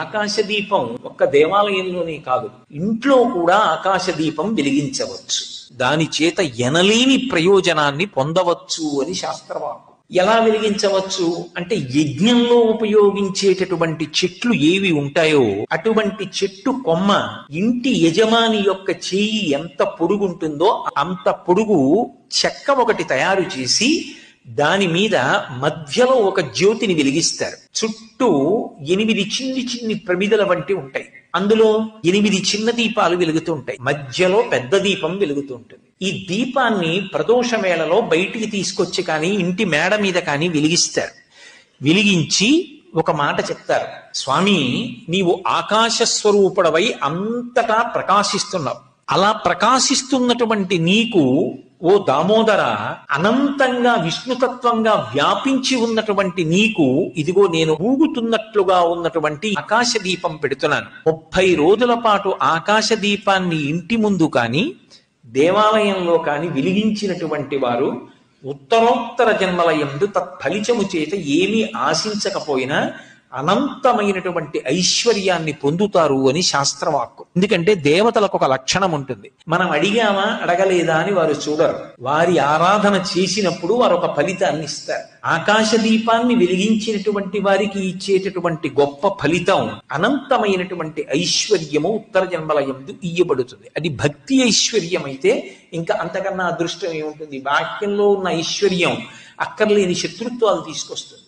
ఆకాశదీపం ఒక్క దేవాలయంలోనే కాదు, ఇంట్లో కూడా ఆకాశదీపం వెలిగించవచ్చు. దాని చేత ఎనలేని ప్రయోజనాన్ని పొందవచ్చు అని శాస్త్రవాక్కు. ఎలా వెలిగించవచ్చు అంటే, యజ్ఞంలో ఉపయోగించేటటువంటి చెట్లు ఏవి ఉంటాయో అటువంటి చెట్టు కొమ్మ ఇంటి యజమాని యొక్క చేయి ఎంత పొడుగుంటుందో అంత పొడుగు చెక్క ఒకటి తయారు చేసి దాని మీద మధ్యలో ఒక జ్యోతిని వెలిగిస్తారు. చుట్టూ 8 చిన్ని చిన్ని ప్రమిదల వంటి ఉంటాయి. అందులో 8 చిన్న దీపాలు వెలుగుతూ ఉంటాయి. మధ్యలో పెద్ద దీపం వెలుగుతూ ఉంటుంది. ఈ దీపాన్ని ప్రదోష వేళలో బయటికి తీసుకొచ్చి కానీ ఇంటి మేడ మీద కానీ వెలిగిస్తారు. వెలిగించి ఒక మాట చెప్తారు, స్వామి నీవు ఆకాశ స్వరూపుడవై అంతటా ప్రకాశిస్తున్నావు. అలా ప్రకాశిస్తున్నటువంటి నీకు ఓ దామోదర, అనంతంగా విష్ణుతత్వంగా వ్యాపించి ఉన్నటువంటి నీకు ఇదిగో నేను ఊగుతున్నట్లుగా ఉన్నటువంటి ఆకాశ దీపం పెడుతున్నాను. 30 రోజుల పాటు ఆకాశ దీపాన్ని ఇంటి ముందు కానీ దేవాలయంలో కానీ వెలిగించినటువంటి వారు ఉత్తరోత్తర జన్మల యందు తత్ఫలితము చేత ఏమీ ఆశించకపోయినా అనంతమైనటువంటి ఐశ్వర్యాన్ని పొందుతారు అని శాస్త్రవాక్కు. ఎందుకంటే దేవతలకు ఒక లక్షణం ఉంటుంది, మనం అడిగామా అడగలేదా అని వారు చూడరు. వారి ఆరాధన చేసినప్పుడు వారు ఒక ఫలితాన్ని ఇస్తారు. ఆకాశ దీపాన్ని వెలిగించినటువంటి వారికి ఇచ్చేటటువంటి గొప్ప ఫలితం అనంతమైనటువంటి ఐశ్వర్యము ఉత్తర జన్మల యందు ఇయ్యబడుతుంది. అది భక్తి ఐశ్వర్యం అయితే ఇంకా అంతకన్నా అదృష్టం ఏముంటుంది? వాక్యంలో ఉన్న ఐశ్వర్యం అక్కర్లేని శత్రుత్వాలు తీసుకొస్తుంది.